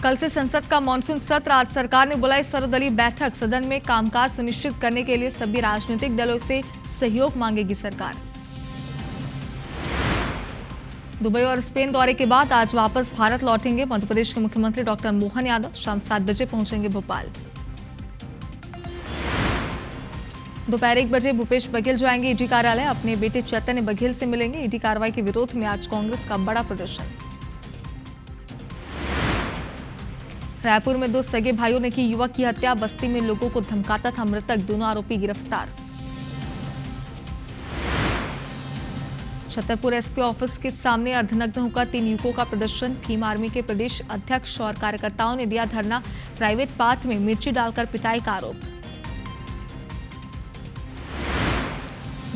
कल से संसद का मानसून सत्र। आज सरकार ने बुलाई सर्वदलीय बैठक। सदन में कामकाज सुनिश्चित करने के लिए सभी राजनीतिक दलों से सहयोग मांगेगी सरकार। दुबई और स्पेन दौरे के बाद आज वापस भारत लौटेंगे मध्य प्रदेश के मुख्यमंत्री डॉक्टर मोहन यादव। शाम 7 बजे पहुंचेंगे भोपाल। दोपहर 1 बजे भूपेश बघेल जाएंगे ईडी कार्यालय। अपने बेटे चैतन्य बघेल से मिलेंगे। ईडी कार्रवाई के विरोध में आज कांग्रेस का बड़ा प्रदर्शन। रायपुर में 2 सगे भाइयों ने की युवक की हत्या। बस्ती में लोगों को धमकाता था मृतक। दोनों आरोपी गिरफ्तार। छतरपुर एसपी ऑफिस के सामने अर्धनग्न होकर 3 युवकों का प्रदर्शन। भीम आर्मी के प्रदेश अध्यक्ष और कार्यकर्ताओं ने दिया धरना। प्राइवेट पार्ट में मिर्ची डालकर पिटाई का आरोप।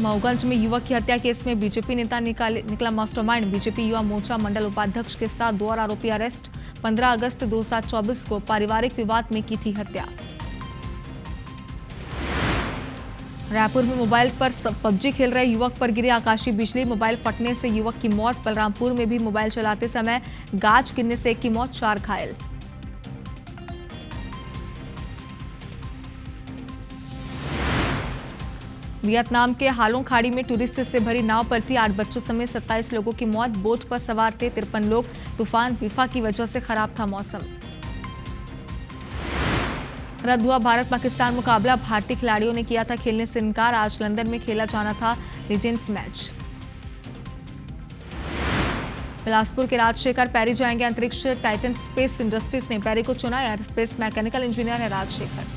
मऊगंज में युवक की हत्या केस में बीजेपी नेता निकला मास्टरमाइंड। बीजेपी युवा मोर्चा मंडल उपाध्यक्ष के साथ 2 और आरोपी अरेस्ट। 15 अगस्त 2024 को पारिवारिक विवाद में की थी हत्या। रायपुर में मोबाइल पर पबजी खेल रहे युवक पर गिरी आकाशीय बिजली। मोबाइल फटने से युवक की मौत। बलरामपुर में भी मोबाइल चलाते समय गाज गिरने से 1 की मौत, 4 घायल। वियतनाम के हालोंग खाड़ी में टूरिस्ट से भरी नाव पलटी। 8 बच्चों समेत 27 लोगों की मौत। बोट पर सवार थे 53 लोग। तूफान बिफा की वजह से खराब था मौसम। रद्द हुआ भारत पाकिस्तान मुकाबला। भारतीय खिलाड़ियों ने किया था खेलने से इनकार। आज लंदन में खेला जाना था लीजेंड्स मैच। बिलासपुर के राजशेखर पैरी जाएंगे अंतरिक्ष। टाइटन स्पेस इंडस्ट्रीज ने पैरी को चुना। एयरस्पेस मैकेनिकल इंजीनियर है राजशेखर।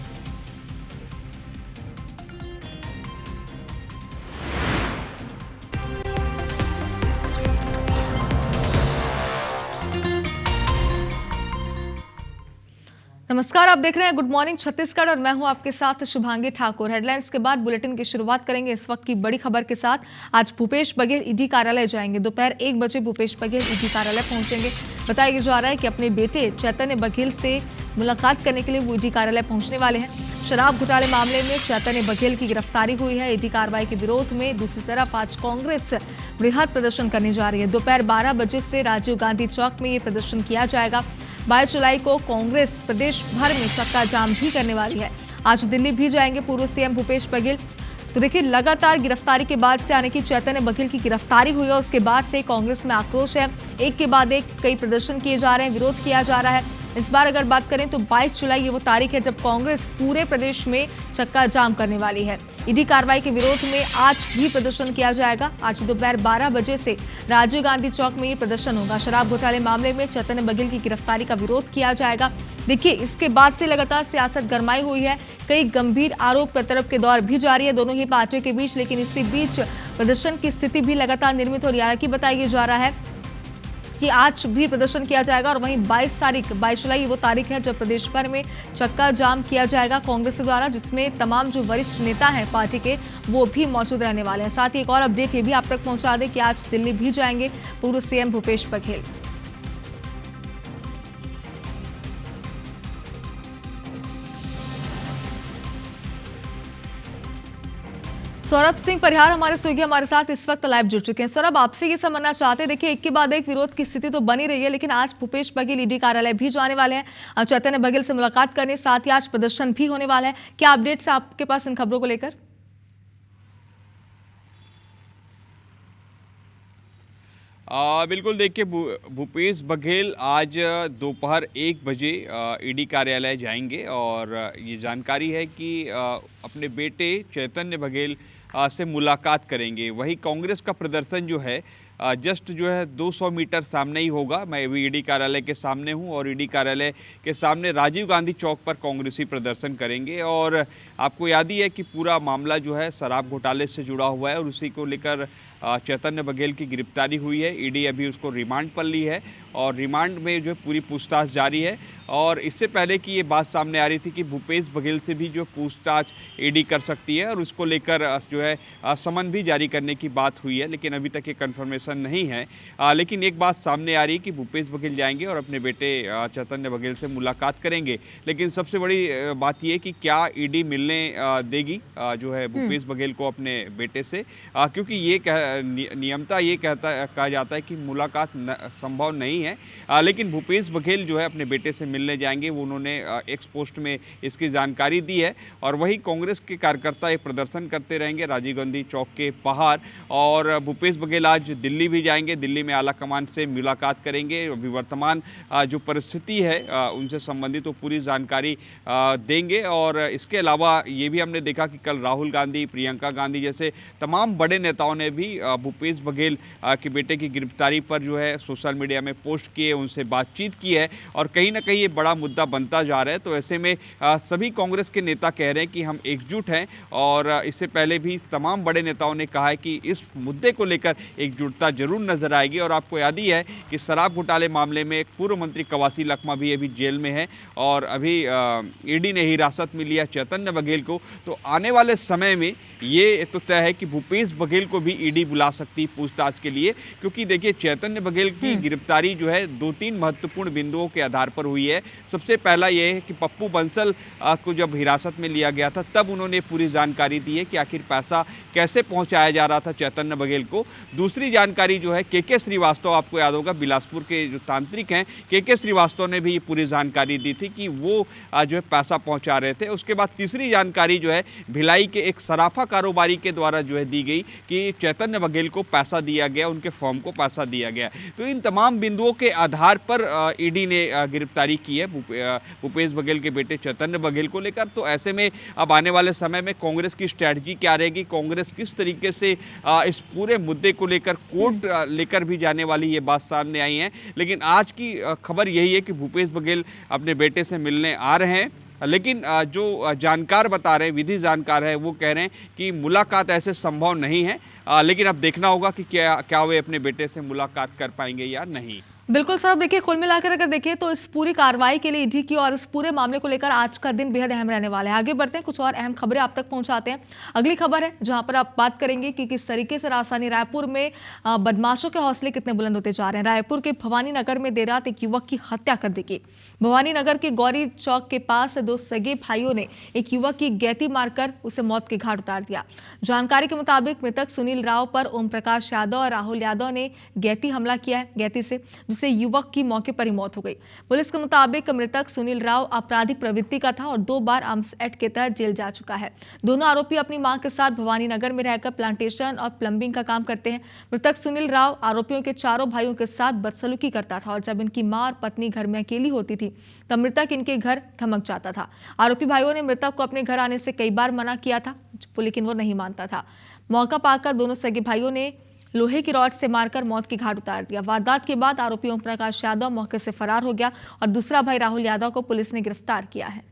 नमस्कार, आप देख रहे हैं गुड मॉर्निंग छत्तीसगढ़ और मैं हूं आपके साथ शुभांगी ठाकुर। हेडलाइंस के बाद बुलेटिन की शुरुआत करेंगे इस वक्त की बड़ी खबर के साथ। आज भूपेश बघेल ईडी कार्यालय जाएंगे। दोपहर 1 बजे भूपेश बघेल ईडी कार्यालय पहुंचेंगे। बताया जा रहा है कि अपने बेटे चैतन्य बघेल से मुलाकात करने के लिए वो ईडी कार्यालय पहुंचने वाले हैं। शराब घोटाले मामले में चैतन्य बघेल की गिरफ्तारी हुई है। ईडी कार्रवाई के विरोध में दूसरी तरफ आज कांग्रेस बृहद प्रदर्शन करने जा रही है। दोपहर 12 बजे से राजीव गांधी चौक में ये प्रदर्शन किया जाएगा। 22 जुलाई को कांग्रेस प्रदेश भर में चक्का जाम भी करने वाली है। आज दिल्ली भी जाएंगे पूर्व सीएम भूपेश बघेल। तो देखिए, लगातार गिरफ्तारी के बाद से, यानी कि चैतन्य बघेल की गिरफ्तारी हुई है, उसके बाद से कांग्रेस में आक्रोश है। एक के बाद एक कई प्रदर्शन किए जा रहे हैं, विरोध किया जा रहा है। इस बार अगर बात करें तो 22 जुलाई ये वो तारीख है जब कांग्रेस पूरे प्रदेश में चक्का जाम करने वाली है। ईडी कार्रवाई के विरोध में आज भी प्रदर्शन किया जाएगा। आज दोपहर 12 बजे से राजीव गांधी चौक में ये प्रदर्शन होगा। शराब घोटाले मामले में चैतन्य बघेल की गिरफ्तारी का विरोध किया जाएगा। देखिए, इसके बाद से लगातार सियासत गरमाई हुई है। कई गंभीर आरोप प्रत्यारोप के दौर भी जारी है दोनों ही पार्टियों के बीच, लेकिन इसी बीच प्रदर्शन की स्थिति भी लगातार निर्मित हो रही है। हालांकि बताया जा रहा है कि आज भी प्रदर्शन किया जाएगा और वहीं 22 जुलाई वो तारीख है जब प्रदेश भर में चक्का जाम किया जाएगा कांग्रेस के द्वारा, जिसमें तमाम जो वरिष्ठ नेता हैं पार्टी के वो भी मौजूद रहने वाले हैं। साथ ही एक और अपडेट ये भी आप तक पहुंचा दें कि आज दिल्ली भी जाएंगे पूर्व सीएम भूपेश बघेल। सौरभ सिंह परिहार हमारे सहयोगी हमारे साथ इस वक्त लाइव जुड़ चुके हैं। सौरभ, आपसे ये समझना चाहते हैं, देखिए एक के बाद एक विरोध की स्थिति तो बनी रही है, लेकिन आज भूपेश बघेल ईडी कार्यालय भी जाने वाले हैं चैतन्य बघेल से मुलाकात करने। साथ ही आज प्रदर्शन भी होने वाला है। क्या अपडेट्स है आपके पास इन खबरों को लेकर? बिल्कुल, देखिए भूपेश बघेल आज दोपहर 1 बजे ईडी कार्यालय जाएंगे और ये जानकारी है कि अपने बेटे चैतन्य बघेल से मुलाकात करेंगे। वही कांग्रेस का प्रदर्शन जो है जस्ट जो है 200 मीटर सामने ही होगा। मैं अभी ईडी कार्यालय के सामने हूं और ईडी कार्यालय के सामने राजीव गांधी चौक पर कांग्रेसी प्रदर्शन करेंगे। और आपको याद ही है कि पूरा मामला जो है शराब घोटाले से जुड़ा हुआ है और उसी को लेकर चैतन्य बघेल की गिरफ्तारी हुई है। ईडी अभी उसको रिमांड पर ली है और रिमांड में जो पूरी पूछताछ जारी है। और इससे पहले कि ये बात सामने आ रही थी कि भूपेश बघेल से भी जो पूछताछ ईडी कर सकती है और उसको लेकर जो है समन भी जारी करने की बात हुई है, लेकिन अभी तक ये कन्फर्मेशन प्रदर्शन नहीं है। लेकिन एक बात सामने आ रही है कि भूपेश बघेल जाएंगे और अपने बेटे चैतन्य बघेल से मुलाकात करेंगे। लेकिन सबसे बड़ी बात यह है कि क्या ईडी मिलने देगी जो है भूपेश बघेल को अपने बेटे से, क्योंकि ये नियमता ये कहा जाता है कि मुलाकात संभव नहीं है। लेकिन भूपेश बघेल जो है अपने बेटे से मिलने जाएंगे, वो उन्होंने एक्स पोस्ट में इसकी जानकारी दी है। और वही कांग्रेस के कार्यकर्ता ये प्रदर्शन करते रहेंगे राजीव गांधी चौक के बाहर। और भूपेश बघेल आज दिल्ली भी जाएंगे, दिल्ली में आला कमान से मुलाकात करेंगे, अभी वर्तमान जो परिस्थिति है उनसे संबंधित वो पूरी जानकारी देंगे। और इसके अलावा ये भी हमने देखा कि कल राहुल गांधी, प्रियंका गांधी जैसे तमाम बड़े नेताओं ने भी भूपेश बघेल के बेटे की गिरफ्तारी पर जो है सोशल मीडिया में पोस्ट किए, उनसे बातचीत की है और कहीं ना कहीं ये बड़ा मुद्दा बनता जा रहा है। तो ऐसे में सभी कांग्रेस के नेता कह रहे हैं कि हम एकजुट हैं और इससे पहले भी तमाम बड़े नेताओं ने कहा है कि इस मुद्दे को लेकर एकजुटता जरूर नजर आएगी। और आपको याद ही है कि शराब घोटाले मामले में एक पूर्व मंत्री कवासी लखमा भी अभी जेल में है और अभी ईडी ने हिरासत में लिया चैतन्य बघेल को। तो आने वाले समय में ये तो तय है कि भूपेश बघेल को भी ईडी बुला सकती पूछताछ के लिए, क्योंकि देखिए चैतन्य बघेल की गिरफ्तारी जो है 2-3 महत्वपूर्ण बिंदुओं के आधार पर हुई है। सबसे पहला यह है कि पप्पू बंसल को जब हिरासत में लिया गया था तब उन्होंने पूरी जानकारी दी है कि आखिर पैसा कैसे पहुंचाया जा रहा था चैतन्य बघेल को। दूसरी जानकारी जो है के श्रीवास्तव, आपको याद होगा बिलासपुर के जो तांत्रिक हैं के श्रीवास्तव ने भी ये पूरी जानकारी दी थी कि वो जो है पैसा पहुंचा रहे थे। उसके बाद तीसरी जानकारी जो है भिलाई के एक सराफा कारोबारी के द्वारा जो है दी गई कि चैतन्य बघेल को पैसा दिया गया, उनके फर्म को पैसा दिया गया। तो इन तमाम बिंदुओं के आधार पर ईडी ने गिरफ्तारी की है भूपेश बघेल के बेटे चैतन्य बघेल को लेकर। तो ऐसे में अब आने वाले समय में कांग्रेस की स्ट्रैटेजी क्या रहेगी, कांग्रेस किस तरीके से इस पूरे मुद्दे को लेकर कोर्ट लेकर भी जाने वाली, ये बात सामने आई है। लेकिन आज की खबर यही है कि भूपेश बघेल अपने बेटे से मिलने आ रहे हैं। लेकिन जो जानकार बता रहे हैं, विधि जानकार है, वो कह रहे हैं कि मुलाकात ऐसे संभव नहीं है। लेकिन अब देखना होगा कि क्या वे अपने बेटे से मुलाकात कर पाएंगे या नहीं। बिल्कुल सर, देखिए कुल मिलाकर अगर देखिए तो इस पूरी कार्रवाई के लिए ईडी की और इस पूरे मामले को लेकर आज का दिन बेहद अहम रहने वाला है। आगे बढ़ते हैं, कुछ और अहम खबरें आप तक पहुंचाते हैं। अगली खबर है जहां पर आप बात करेंगे कि किस तरीके से राजधानी रायपुर में बदमाशों के हौसले कितने बुलंद होते जा रहे हैं। रायपुर के भवानी नगर में देर रात एक युवक की हत्या कर दी गई। भवानी नगर के गौरी चौक के पास 2 सगे भाइयों ने एक युवक की गैती मारकर उसे मौत के घाट उतार दिया। जानकारी के मुताबिक मृतक सुनील राव पर ओम प्रकाश यादव और राहुल यादव ने गैती हमला किया है गैती से, जिससे युवक की मौके पर ही मौत हो गई। पुलिस के मुताबिक मृतक सुनील राव आपराधिक प्रवृत्ति का था और 2 बार आर्म्स एक्ट के तहत जेल जा चुका है। दोनों आरोपी अपनी मां के साथ भवानी नगर में रहकर प्लांटेशन और प्लम्बिंग का काम करते हैं। मृतक सुनील राव आरोपियों के चारों भाइयों के साथ बदसलूकी करता था और जब इनकी मां और पत्नी घर में अकेली होती थी तब मृतक इनके घर धमक जाता था। आरोपी भाइयों ने मृतक को अपने घर आने से कई बार मना किया था, लेकिन वो नहीं मानता था। मौका पाकर दोनों सगे भाइयों ने लोहे की रॉड से मारकर मौत की घाट उतार दिया। वारदात के बाद आरोपी ओम प्रकाश यादव मौके से फरार हो गया और दूसरा भाई राहुल यादव को पुलिस ने गिरफ्तार किया है।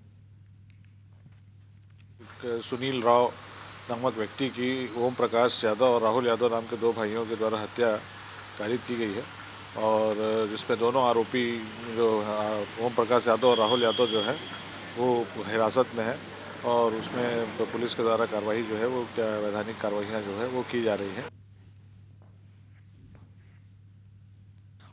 सुनील राव नामक व्यक्ति की ओम प्रकाश यादव और राहुल यादव नाम के 2 भाइयों के द्वारा हत्या कारित की गई है और जिसमें दोनों आरोपी जो ओम प्रकाश यादव और राहुल यादव जो है वो हिरासत में है और उसमें पुलिस के द्वारा कार्रवाई जो है वो वैधानिक कार्रवाइयाँ जो है वो की जा रही हैं।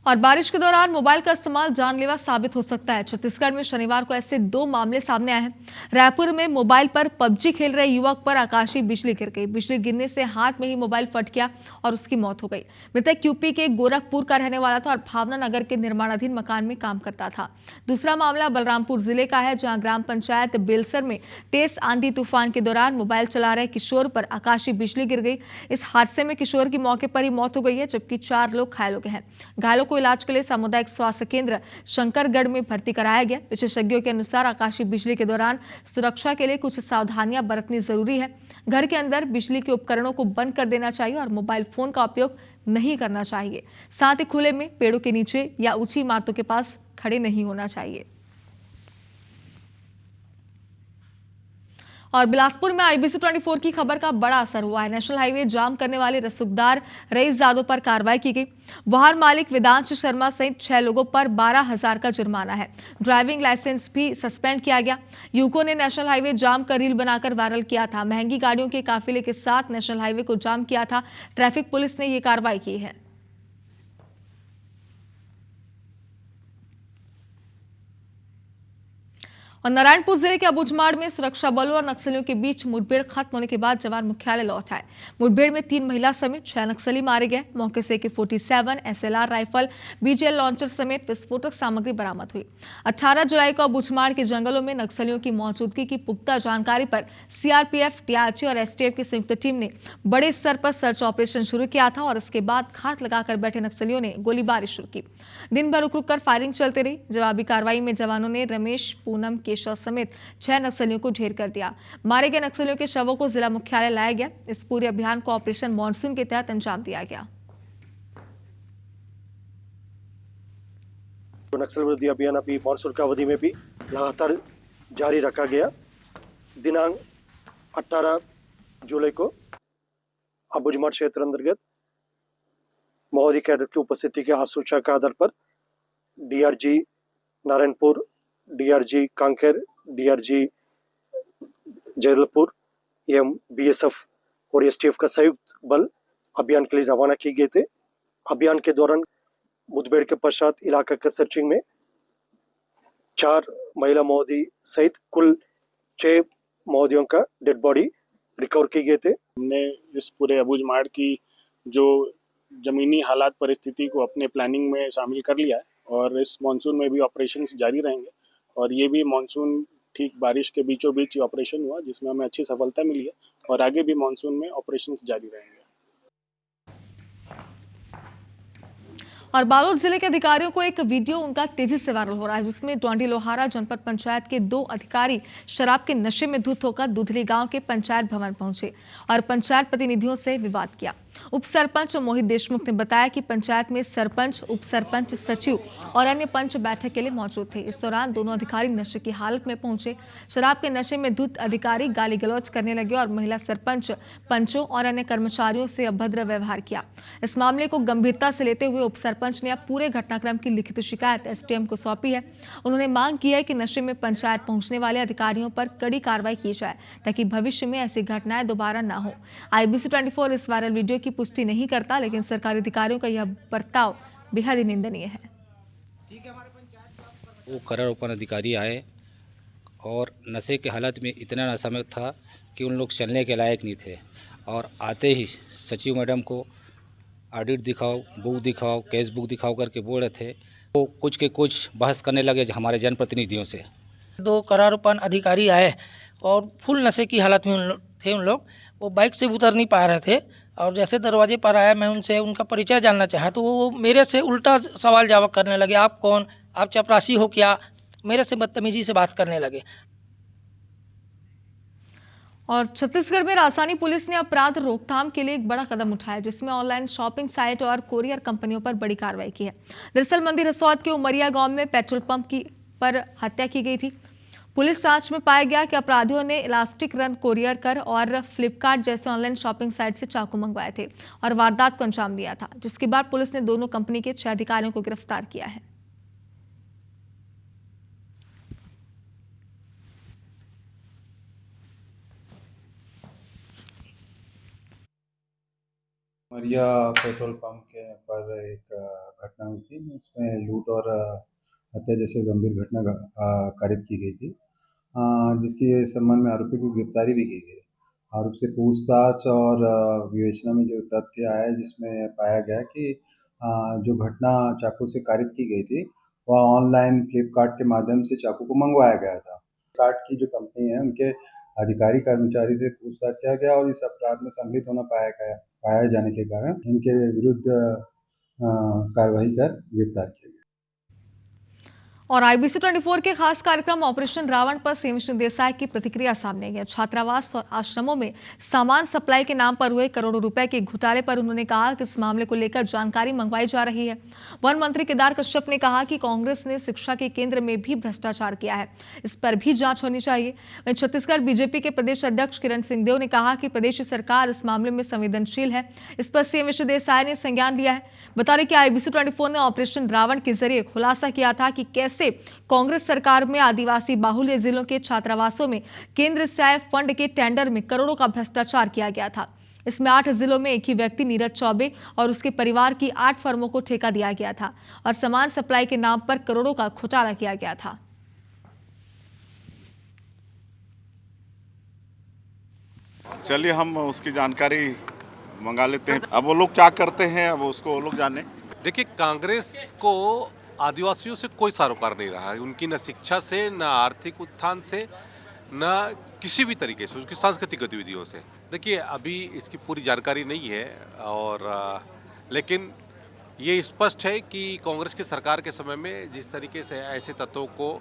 और बारिश के दौरान मोबाइल का इस्तेमाल जानलेवा साबित हो सकता है। छत्तीसगढ़ में शनिवार को ऐसे 2 मामले सामने आए हैं। रायपुर में मोबाइल पर पबजी खेल रहे युवक पर आकाशीय बिजली गिर गई। बिजली गिरने से हाथ में ही मोबाइल फट गया और उसकी मौत हो गई। मृतक यूपी के गोरखपुर का रहने वाला था और भावना नगर के निर्माणाधीन मकान में काम करता था। दूसरा मामला बलरामपुर जिले का है, जहां ग्राम पंचायत बेलसर में तेज आंधी तूफान के दौरान मोबाइल चला रहे किशोर पर आकाशीय बिजली गिर गई। इस हादसे में किशोर की मौके पर ही मौत हो गई है, जबकि 4 लोग घायल हो गए हैं। घायलों को इलाज के लिए सामुदायिक स्वास्थ्य केंद्र शंकरगढ़ में भर्ती कराया गया। विशेषज्ञों के अनुसार आकाशीय बिजली के दौरान सुरक्षा के लिए कुछ सावधानियां बरतनी जरूरी है। घर के अंदर बिजली के उपकरणों को बंद कर देना चाहिए और मोबाइल फोन का उपयोग नहीं करना चाहिए। साथ ही खुले में, पेड़ों के नीचे या ऊंची इमारतों के पास खड़े नहीं होना चाहिए। और बिलासपुर में IBC 24 की खबर का बड़ा असर हुआ है। नेशनल हाईवे जाम करने वाले रसूखदार रईस यादव पर कार्रवाई की गई। वाहन मालिक वेदांश शर्मा सहित 6 लोगों पर 12,000 का जुर्माना है। ड्राइविंग लाइसेंस भी सस्पेंड किया गया। युवकों ने नेशनल हाईवे जाम का रील बनाकर वायरल किया था। महंगी गाड़ियों के काफिले के साथ नेशनल हाईवे को जाम किया था। ट्रैफिक पुलिस ने ये कार्रवाई की है। और नारायणपुर जिले के अबूझमाड़ में सुरक्षा बलों और नक्सलियों के बीच मुठभेड़ खत्म होने के बाद जवान मुख्यालय लौट आए। मुठभेड़ में 3 महिला समेत 6 नक्सली मारे गए। मौके से AK-47, SLR rifle, BGL launcher समेत विस्फोटक सामग्री बरामद हुई। 18 जुलाई को अबूझमाड़ के जंगलों में नक्सलियों की मौजूदगी की पुख्ता जानकारी पर CRPF, DRG और STF की संयुक्त टीम ने बड़े स्तर पर सर्च ऑपरेशन शुरू किया था और इसके बाद घात लगाकर बैठे नक्सलियों ने गोलीबारी शुरू की। दिन भर रुक कर फायरिंग चलती रही। जवाबी कार्रवाई में जवानों ने रमेश, पूनम, केशव समेत 6 नक्सलियों को ढेर कर दिया। मारे गए नक्सलियों के शवों को जिला मुख्यालय लाया गया। इस पूरे अभियान को ऑपरेशन मॉनसून के तहत अंजाम दिया गया। नक्सल विरोधी अभियान अभी मानसून की अवधि में भी लगातार जारी रखा गया। दिनांक 18 जुलाई को अबूझमाड़ क्षेत्र अंतर्गत महोदय कैडर की उपस्थिति के आसूचना के आधार पर DRG Narayanpur, DRG Kanker, DRG जैदलपुर एवं BSF और STF का संयुक्त बल अभियान के लिए रवाना किए गए थे। अभियान के दौरान मुठभेड़ के पश्चात इलाका के सर्चिंग में 4 महिला महोदय सहित कुल 6 महोदयों का डेड बॉडी रिकवर किए गए थे। हमने इस पूरे अबूझमाड़ की जो जमीनी हालात परिस्थिति को अपने प्लानिंग में शामिल कर लिया है और इस मानसून में भी ऑपरेशंस जारी रहेंगे और ये भी मानसून ठीक बारिश के बीचों बीच ऑपरेशन हुआ जिसमें हमें अच्छी सफलता मिली है और आगे भी मानसून में ऑपरेशंस जारी रहेंगे। और बालोद जिले के अधिकारियों को एक वीडियो उनका तेजी से वायरल हो रहा है जिसमें डोंडी लोहारा जनपद पंचायत के 2 अधिकारी शराब के नशे में धुत होकर दुधली गांव के पंचायत भवन पहुंचे और पंचायत प्रतिनिधियों से विवाद किया। उप सरपंच मोहित देशमुख ने बताया कि पंचायत में सरपंच, उप सरपंच, सचिव और अन्य पंच बैठक के लिए मौजूद थे। इस दौरान दोनों अधिकारी नशे की हालत में पहुंचे। शराब के नशे में धुत अधिकारी गाली गलौज करने लगे और महिला सरपंच, पंचों और अन्य कर्मचारियों से अभद्र व्यवहार किया। इस मामले को गंभीरता से लेते हुए उप सरपंच ने अब पूरे घटनाक्रम की लिखित शिकायत SDM को सौंपी है। उन्होंने मांग की है कि नशे में पंचायत पहुंचने वाले अधिकारियों पर कड़ी कार्रवाई की जाए ताकि भविष्य में ऐसी घटनाएं दोबारा न हो। IBC 24 इस वायरल वीडियो की पुष्टि नहीं करता, लेकिन सरकारी अधिकारियों का यह बर्ताव बेहद ही निंदनीय है। वो करारोपण अधिकारी आए और नशे की हालत में इतना नशा में था कि उन लोग चलने के लायक नहीं थे और आते ही सचिव मैडम को ऑडिट दिखाओ, बुक दिखाओ, केस बुक दिखाओ करके बोल रहे थे। वो कुछ के कुछ बहस करने लगे हमारे जनप्रतिनिधियों से। 2 करारोपण अधिकारी आए और फुल नशे की हालत में थे उन लोग। वो बाइक से उतर नहीं पा रहे थे और जैसे दरवाजे पर आया मैं उनसे उनका परिचय जानना चाहा तो वो मेरे से उल्टा सवाल जवाब करने लगे। आप कौन? आप चपरासी हो क्या? मेरे से बदतमीजी से बात करने लगे। और छत्तीसगढ़ में राजधानी पुलिस ने अपराध रोकथाम के लिए एक बड़ा कदम उठाया जिसमें ऑनलाइन शॉपिंग साइट और कोरियर कंपनियों पर बड़ी कार्रवाई की है। दरअसल मंदिर हसौद के उमरिया गांव में पेट्रोल पंप पर हत्या की गई थी। पुलिस जांच में पाया गया कि अपराधियों ने इलास्टिक रन कोरियर कर और फ्लिपकार्ट जैसे ऑनलाइन शॉपिंग साइट से चाकू मंगवाए थे और वारदात को अंजाम दिया था, जिसके बाद पुलिस ने दोनों कंपनी के 6 अधिकारियों को गिरफ्तार किया है। उमरिया पेट्रोल पंप के पर एक घटना हुई थी। उसमें लूट और हत्या जैसे गंभीर घटना कारित की गई थी, जिसके संबंध में आरोपी की गिरफ्तारी भी की गई। आरोपी से पूछताछ और विवेचना में जो तथ्य आया जिसमें पाया गया कि जो घटना चाकू से कारित की गई थी वह ऑनलाइन फ्लिपकार्ट के माध्यम से चाकू को मंगवाया गया था। फ्लिपकार्ट की जो कंपनी है उनके अधिकारी कर्मचारी से पूछताछ किया गया और इस अपराध में सम्मिलित होना पाया जाने के कारण इनके विरुद्ध कार्रवाई कर गिरफ्तार किया गया। और IBC 24 के खास कार्यक्रम ऑपरेशन रावण पर सीएम देसाई की प्रतिक्रिया सामने आई है। छात्रावास और आश्रमों में सामान सप्लाई के नाम पर हुए करोड़ों रुपए के घोटाले पर उन्होंने कहा कि इस मामले को लेकर जानकारी मंगवाई जा रही है। वन मंत्री केदार कश्यप ने कहा कि कांग्रेस ने शिक्षा के केंद्र में भी भ्रष्टाचार किया है, इस पर भी जांच होनी चाहिए। वहीं छत्तीसगढ़ बीजेपी के प्रदेश अध्यक्ष किरण सिंहदेव ने कहा कि प्रदेश सरकार इस मामले में संवेदनशील है, इस पर सीएम देसाई ने संज्ञान लिया है। बता दें कि IBC 24 ने ऑपरेशन रावण के जरिए खुलासा किया था कि कैसे कांग्रेस सरकार में आदिवासी बाहुल्य जिलों के छात्रावासों में केंद्र से आए फंड के टेंडर में करोड़ों का भ्रष्टाचार किया गया था। इसमें 8 जिलों में एक ही व्यक्ति नीरज चौबे और उसके परिवार की 8 फर्मों को ठेका दिया गया था और सामान सप्लाई के नाम पर करोड़ों का घोटाला किया गया था। चलिए हम उसकी जानकारी मंगा लेते हैं। अब वो लोग क्या करते हैं अब उसको वो लोग जाने। देखिए, कांग्रेस को आदिवासियों से कोई सरोकार नहीं रहा है। उनकी न शिक्षा से, न आर्थिक उत्थान से, न किसी भी तरीके से, उसकी सांस्कृतिक गतिविधियों से। देखिए, अभी इसकी पूरी जानकारी नहीं है और लेकिन ये स्पष्ट है कि कांग्रेस की सरकार के समय में जिस तरीके से ऐसे तत्वों को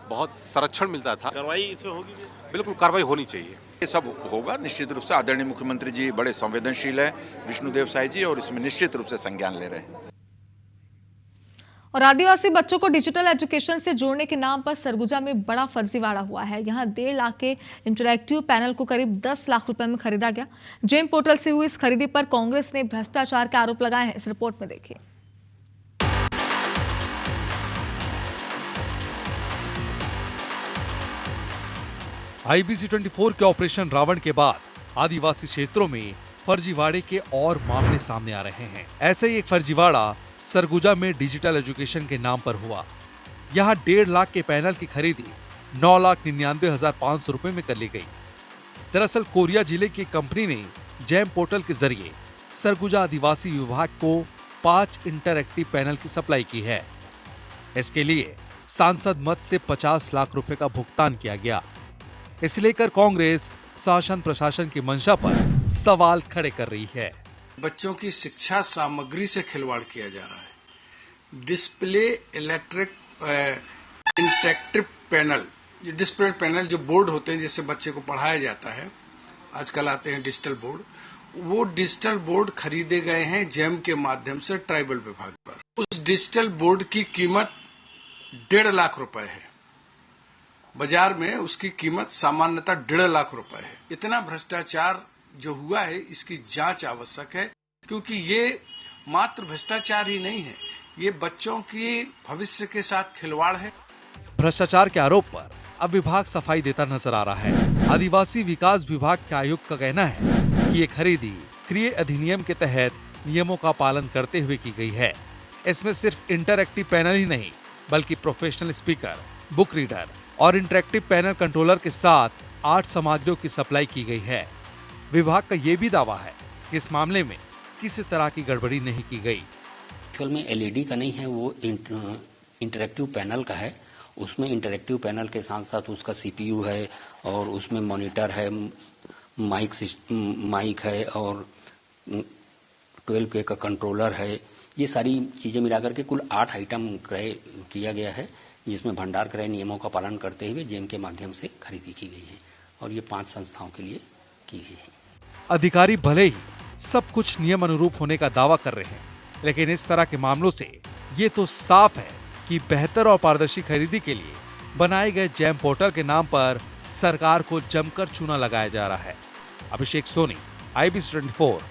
बहुत संरक्षण मिलता था, कार्रवाई इसमें होगी। बिल्कुल कार्रवाई होनी चाहिए। ये सब होगा निश्चित रूप से। आदरणीय मुख्यमंत्री जी बड़े संवेदनशील हैं, विष्णुदेव साई जी, और इसमें निश्चित रूप से संज्ञान ले रहे हैं। और आदिवासी बच्चों को डिजिटल एजुकेशन से जोड़ने के नाम पर सरगुजा में बड़ा फर्जीवाड़ा हुआ है। यहां 1.5 लाख के इंटरैक्टिव पैनल को करीब 10 लाख रुपए में खरीदा गया। जेम पोर्टल से हुई इस खरीदी पर कांग्रेस ने भ्रष्टाचार के आरोप लगाए हैं। इस रिपोर्ट में देखिए। IBC 24 के ऑपरेशन रावण के बाद आदिवासी क्षेत्रों में फर्जीवाड़े के और मामले सामने आ रहे हैं। ऐसे ही एक फर्जीवाड़ा सरगुजा में डिजिटल एजुकेशन के नाम पर हुआ। यहाँ 1.5 लाख के पैनल की खरीदी 9,99,500 रुपए में कर ली गई। दरअसल कोरिया जिले की कंपनी ने जैम पोर्टल के जरिए सरगुजा आदिवासी विभाग को 5 इंटरएक्टिव पैनल की सप्लाई की है। इसके लिए सांसद मद से 50 लाख रुपए का भुगतान किया गया। इसे लेकर कांग्रेस शासन प्रशासन की मंशा पर सवाल खड़े कर रही है। बच्चों की शिक्षा सामग्री से खिलवाड़ किया जा रहा है। डिस्प्ले इलेक्ट्रिक इंटरेक्टिव पैनल, ये डिस्प्ले पैनल जो बोर्ड होते हैं जिससे बच्चे को पढ़ाया जाता है, आजकल आते हैं डिजिटल बोर्ड, वो डिजिटल बोर्ड खरीदे गए हैं जेम के माध्यम से ट्राइबल विभाग पर। उस डिजिटल बोर्ड की कीमत 1.5 लाख रुपए है। बाजार में उसकी कीमत सामान्यतः 1.5 लाख रुपए है। इतना भ्रष्टाचार जो हुआ है इसकी जांच आवश्यक है, क्योंकि ये मात्र भ्रष्टाचार ही नहीं है, ये बच्चों की भविष्य के साथ खिलवाड़ है। भ्रष्टाचार के आरोप पर अब विभाग सफाई देता नजर आ रहा है। आदिवासी विकास विभाग के आयुक्त का कहना है कि ये खरीदी क्रिय अधिनियम के तहत नियमों का पालन करते हुए की गई है। इसमें सिर्फ इंटरएक्टिव पैनल ही नहीं बल्कि प्रोफेशनल स्पीकर, बुक रीडर और इंटरएक्टिव पैनल कंट्रोलर के साथ 8 सामग्रियों की सप्लाई की गई है। विभाग का ये भी दावा है कि इस मामले में किसी तरह की गड़बड़ी नहीं की गई। एक्चुअल में एलईडी का नहीं है, वो इंटरैक्टिव पैनल का है। उसमें इंटरैक्टिव पैनल के साथ साथ उसका सीपीयू है और उसमें मॉनिटर है, माइक है और 12K का कंट्रोलर है। ये सारी चीजें मिलाकर के कुल 8 आइटम क्रय किया गया है, जिसमें भंडार क्रय नियमों का पालन करते हुए जेम के माध्यम से खरीदी की गई है और ये 5 संस्थाओं के लिए की गई है। अधिकारी भले ही सब कुछ नियम अनुरूप होने का दावा कर रहे हैं, लेकिन इस तरह के मामलों से ये तो साफ है कि बेहतर और पारदर्शी खरीदी के लिए बनाए गए जैम पोर्टल के नाम पर सरकार को जमकर चूना लगाया जा रहा है। अभिषेक सोनी, IBC 24,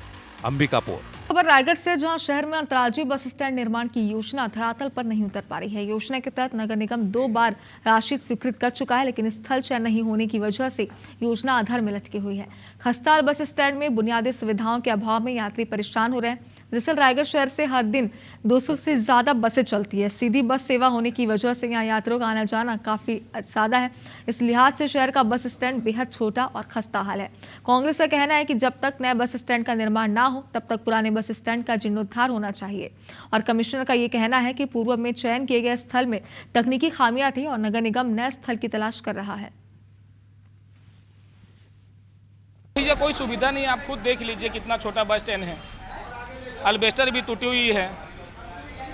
अंबिकापुर। खबर रायगढ़ से, जहां शहर में अंतर्राज्यीय बस स्टैंड निर्माण की योजना धरातल पर नहीं उतर पा रही है। योजना के तहत नगर निगम 2 बार राशि स्वीकृत कर चुका है, लेकिन स्थल चयन नहीं होने की वजह से योजना अधर में लटकी हुई है। खस्ताल बस स्टैंड में बुनियादी सुविधाओं के अभाव में यात्री परेशान हो रहे हैं। दरअसल रायगढ़ शहर से हर दिन 200 से ज्यादा बसें चलती है। सीधी बस सेवा होने की वजह से यहाँ यात्रियों का आना जाना काफी ज्यादा है। इस लिहाज से शहर का बस स्टैंड बेहद छोटा और खस्ता हाल है। कांग्रेस का कहना है कि जब तक नए बस स्टैंड का निर्माण ना हो तब तक पुराने बस स्टैंड का जीर्णोद्धार होना चाहिए। और कमिश्नर का ये कहना है कि पूर्व में चयन किए गए स्थल में तकनीकी खामियां थी और नगर निगम नए स्थल की तलाश कर रहा है। ये कोई सुविधा नहीं, आप खुद देख लीजिए कितना छोटा बस स्टैंड है। अल्बेस्टर भी टूटी हुई है,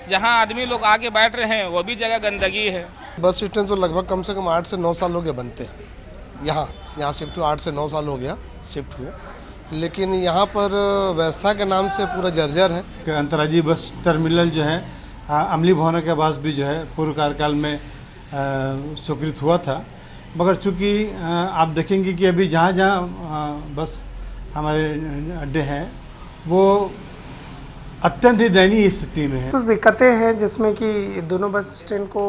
जहां आदमी लोग आके बैठ रहे हैं वो भी जगह गंदगी है। बस स्टैंड तो लगभग कम से कम 8 से 9 साल हो गए बनते। यहाँ शिफ्ट हुए 8 से 9 साल हो गया शिफ्ट हुए, लेकिन यहाँ पर व्यवस्था के नाम से पूरा जर्जर है। अंतर्राज्यीय बस टर्मिनल जो है अमली भवन के आवास भी जो है पूर्व कार्यकाल में स्वीकृत हुआ था, मगर चूँकि आप देखेंगे कि अभी जहाँ जहाँ बस हमारे अड्डे हैं वो अत्यंत ही दयनीय स्थिति में है। कुछ दिक्कतें हैं जिसमें कि दोनों बस स्टैंड को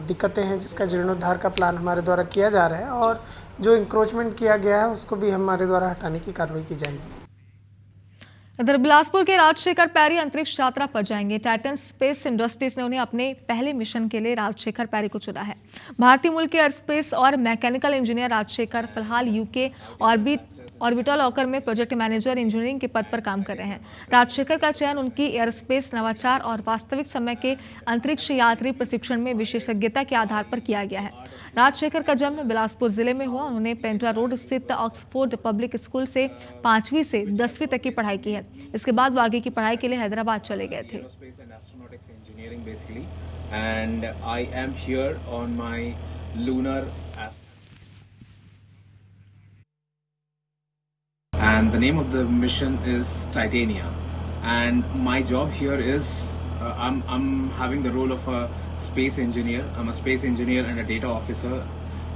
दिक्कतें हैं, जिसका जीर्णोद्धार का प्लान हमारे द्वारा किया जा रहा है और जो इंक्रोचमेंट किया गया है उसको भी हमारे द्वारा हटाने की कार्रवाई की जाएगी। इधर बिलासपुर के राजशेखर पैरी अंतरिक्ष यात्रा पर जाएंगे। टाइटन स्पेस इंडस्ट्रीज ने उन्हें अपने पहले मिशन के लिए राजशेखर पैरी को चुना है। भारतीय मूल के एयरस्पेस और मैकेनिकल इंजीनियर राजशेखर फिलहाल यूके ऑर्बिट ऑर्बिटल ऑकर में प्रोजेक्ट मैनेजर इंजीनियरिंग के पद पर काम कर रहे हैं। राजशेखर का चयन उनकी एयरस्पेस नवाचार और वास्तविक समय के अंतरिक्ष यात्री प्रशिक्षण में विशेषज्ञता के आधार पर किया गया है। राजशेखर का जन्म बिलासपुर जिले में हुआ। उन्होंने पेंड्रा रोड स्थित ऑक्सफोर्ड पब्लिक स्कूल से 5वीं से 10वीं तक की पढ़ाई की है। इसके बाद वो आगे की पढ़ाई के लिए हैदराबाद चले गए थे। And I am here on my lunar and the name of the mission is Titania, and my job here is I'm having the role of a space engineer. I'm a space engineer and a data officer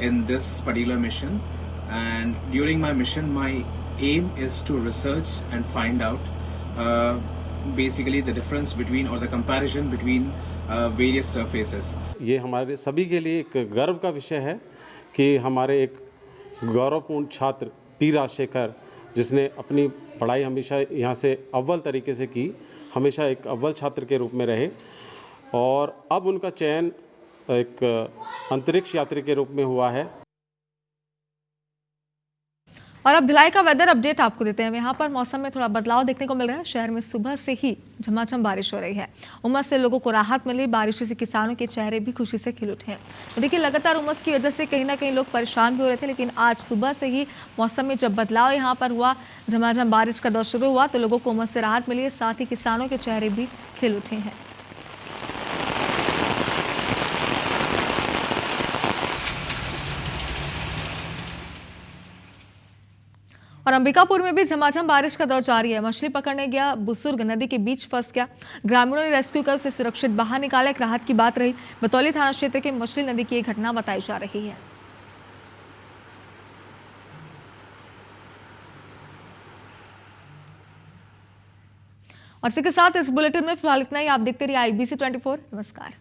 in this particular mission, and during my mission my aim is to research and find out basically the difference between or the comparison between various surfaces. ये हमारे सभी के लिए एक गर्व का विषय है कि हमारे एक गौरवपूर्ण छात्र पी राजशेखर, जिसने अपनी पढ़ाई हमेशा यहाँ से अव्वल तरीके से की, हमेशा एक अव्वल छात्र के रूप में रहे, और अब उनका चयन एक अंतरिक्ष यात्री के रूप में हुआ है। और अब भिलाई का वेदर अपडेट आपको देते हैं। यहाँ पर मौसम में थोड़ा बदलाव देखने को मिल रहा है। शहर में सुबह से ही झमाझम बारिश हो रही है। उमस से लोगों को राहत मिली। बारिश से किसानों के चेहरे भी खुशी से खिल उठे हैं। तो देखिए, लगातार उमस की वजह से कहीं ना कहीं लोग परेशान भी हो रहे थे, लेकिन आज सुबह से ही मौसम में जब बदलाव यहाँ पर हुआ, झमाझम बारिश का दौर शुरू हुआ, तो लोगों को उमस से राहत मिली है। साथ ही किसानों के चेहरे भी खिल उठे हैं। और अंबिकापुर में भी झमाझम बारिश का दौर जारी है। मछली पकड़ने गया बुजुर्ग नदी के बीच फंस गया। ग्रामीणों ने रेस्क्यू कर उसे सुरक्षित बाहर निकाला। एक राहत की बात रही। बतौली थाना क्षेत्र के मछली नदी की एक घटना बताई जा रही है। और इसी के साथ इस बुलेटिन में फिलहाल इतना ही। आप देखते रहिए IBC 24। नमस्कार।